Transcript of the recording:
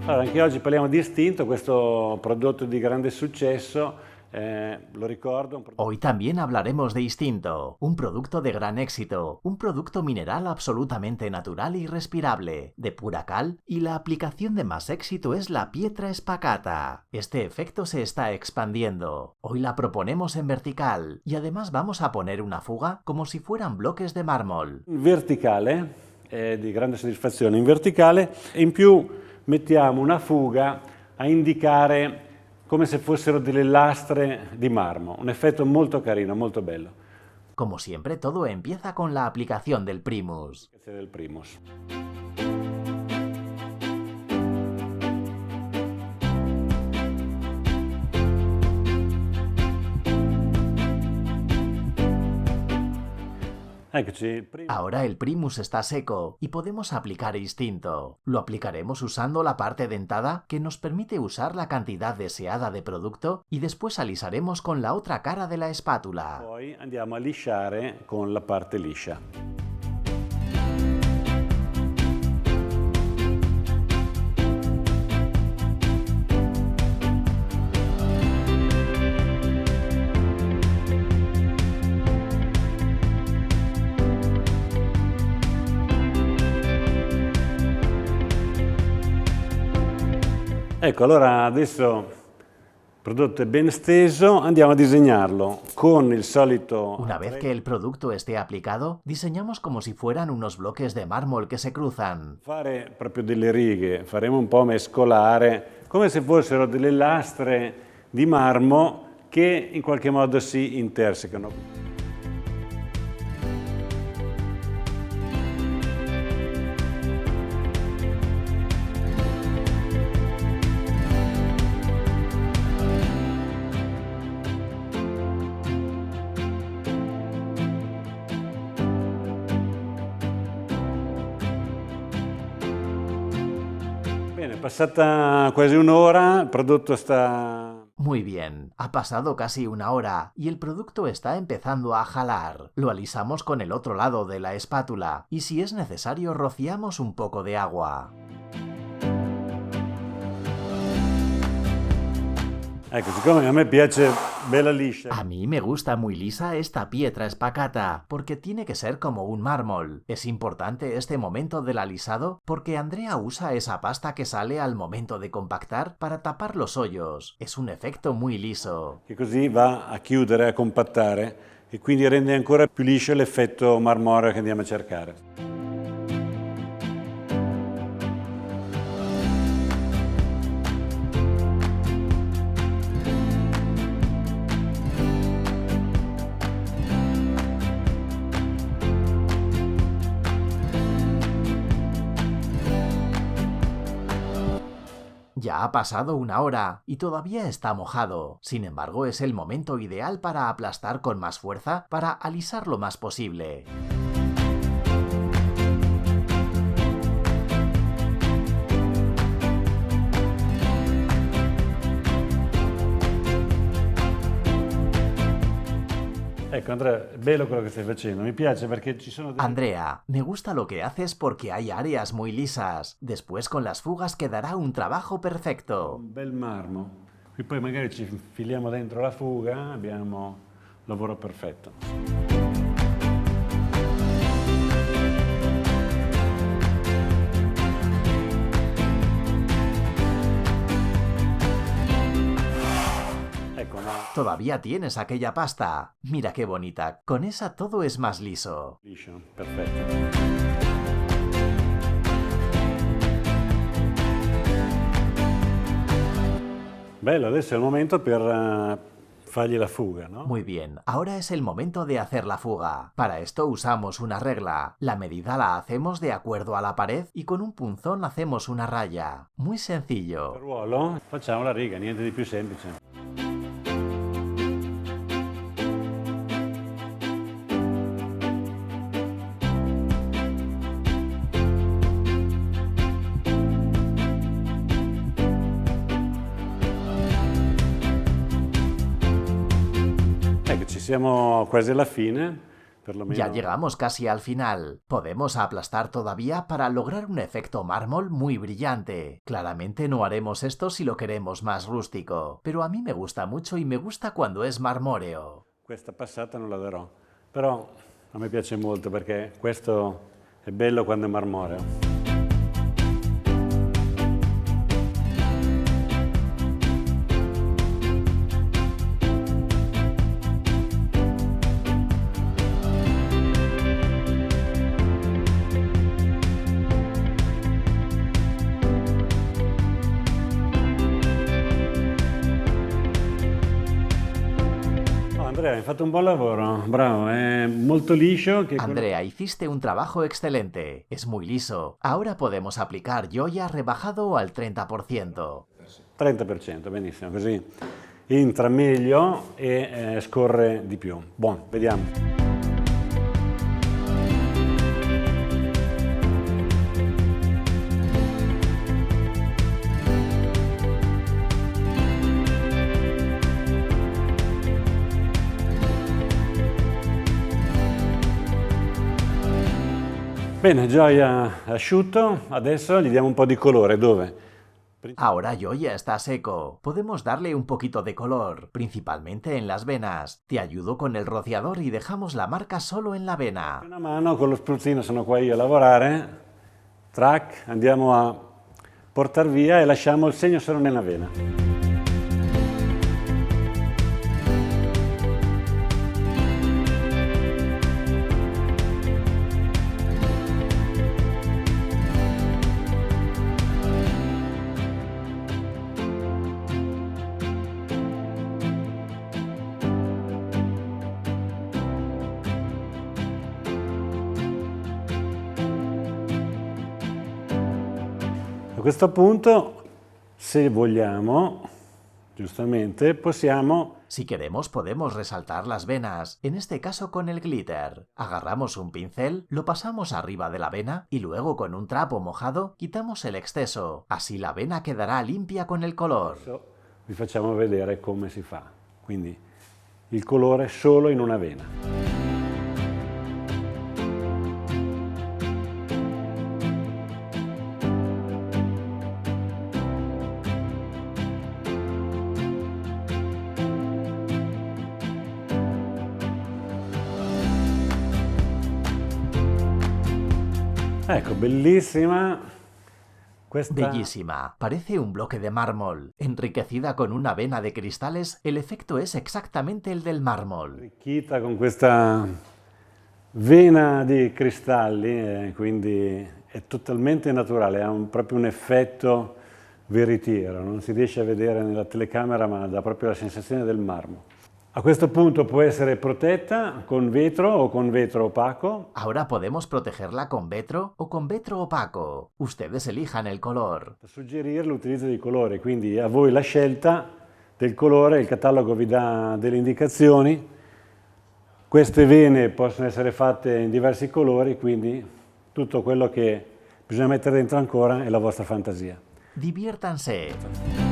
Allora, anche oggi parliamo di Istinto, questo prodotto di grande successo, lo ricordo. Hoy también hablaremos de Istinto, un producto de gran éxito, un producto mineral absolutamente natural y respirable, de pura cal, y la aplicación de más éxito es la pietra espacata. Este efecto se está expandiendo. Hoy la proponemos en vertical y además vamos a poner una fuga como si fueran bloques de mármol. Verticale, è di grande soddisfazione, in verticale, e in più mettiamo una fuga a indicare come se fossero delle lastre di marmo, un effetto molto carino, molto bello. Como siempre, todo empieza con la aplicación del Primus. Del Primus. Ahora el Primus está seco y podemos aplicar Istinto. Lo aplicaremos usando la parte dentada que nos permite usar la cantidad deseada de producto y después alisaremos con la otra cara de la espátula. Poi andiamo a lisciare con la parte liscia. Ecco, allora adesso il prodotto è ben steso, andiamo a disegnarlo con il solito... Una vez que el producto esté aplicado, diseñamos como si fueran unos bloques de mármol que se cruzan. Fare proprio delle righe, faremo un po' mescolare, come se fossero delle lastre di marmo che in qualche modo si intersecano. Bene, passata quasi un'ora, il prodotto está... Muy bien, ha pasado casi una hora y el producto está empezando a jalar. Lo alisamos con el otro lado de la espátula y si es necesario rociamos un poco de agua. Ecco, siccome a me piace bella liscia. A mí me gusta muy lisa esta pietra espacata, porque tiene que ser como un mármol. Es importante este momento del alisado porque Andrea usa esa pasta que sale al momento de compactar para tapar los hoyos. Es un efecto muy liso. Che così va a chiudere, a compattare e quindi rende ancora più liscio l'effetto marmoreo che andiamo a cercare. Ya ha pasado una hora y todavía está mojado. Sin embargo, es el momento ideal para aplastar con más fuerza para alisar lo más posible. Ecco Andrea, è bello quello che stai facendo, mi piace perché ci sono... Andrea, me gusta lo que haces porque hay áreas muy lisas. Después con las fugas quedará un trabajo perfecto. Un bel marmo. Qui poi magari ci infiliamo dentro la fuga, abbiamo il lavoro perfetto. Todavía tienes aquella pasta. Mira qué bonita. Con esa todo es más liso. Liscio, perfetto. Bello, adesso è il momento per fargli la fuga, ¿no? Muy bien, ahora es el momento de hacer la fuga. Para esto usamos una regla. La medida la hacemos de acuerdo a la pared y con un punzón hacemos una raya. Muy sencillo. Per ruolo facciamo la riga, niente di più semplice. Siamo quasi alla fine, perlomeno. Ya llegamos casi al final. Podemos aplastar todavía para lograr un efecto mármol muy brillante. Claramente no haremos esto si lo queremos más rústico, pero a mí me gusta mucho y me gusta cuando es marmoreo. Questa passata non la darò, però a me piace molto perché questo è bello quando è marmoreo. Andrea, hai fatto un buon lavoro, bravo, è molto liscio. Andrea, hiciste un trabajo excelente. Es muy liso. Ahora podemos aplicar Joya rebajado al 30%. 30%, benissimo, così entra meglio e scorre di più. Buon, vediamo. Bene, Gioia asciutto, adesso gli diamo un po' di colore. Dove? Ahora Joya está seco. Podemos darle un poquito de color, principalmente en las venas. Te ayudo con el rociador y dejamos la marca solo en la vena. Una mano, con lo spruzzino sono qua io a lavorare. Track, andiamo a portare via e lasciamo il segno solo nella vena. A questo punto, se vogliamo, giustamente, possiamo... Si queremos, podemos resaltar las venas, en este caso con el glitter. Agarramos un pincel, lo pasamos arriba de la vena y luego con un trapo mojado quitamos el exceso. Así la vena quedará limpia con el color. Adesso vi facciamo vedere come si fa. Quindi il colore solo in una vena. Ecco, bellissima. Bellísima. Parece un bloque de mármol. Enriquecida con una vena de cristales, el efecto es exactamente el del mármol. Arricchita con questa vena di cristalli, quindi è totalmente naturale, ha proprio un effetto veritiero, non si riesce a vedere nella telecamera ma dà proprio la sensazione del marmo. A questo punto può essere protetta con vetro o con vetro opaco. Ahora podemos protegerla con vetro o con vetro opaco. Ustedes elijan el color. Per suggerire l'utilizzo di colori, quindi a voi la scelta del colore, il catalogo vi dà delle indicazioni. Queste vene possono essere fatte in diversi colori, quindi tutto quello che bisogna mettere dentro ancora è la vostra fantasia. Diviértanse.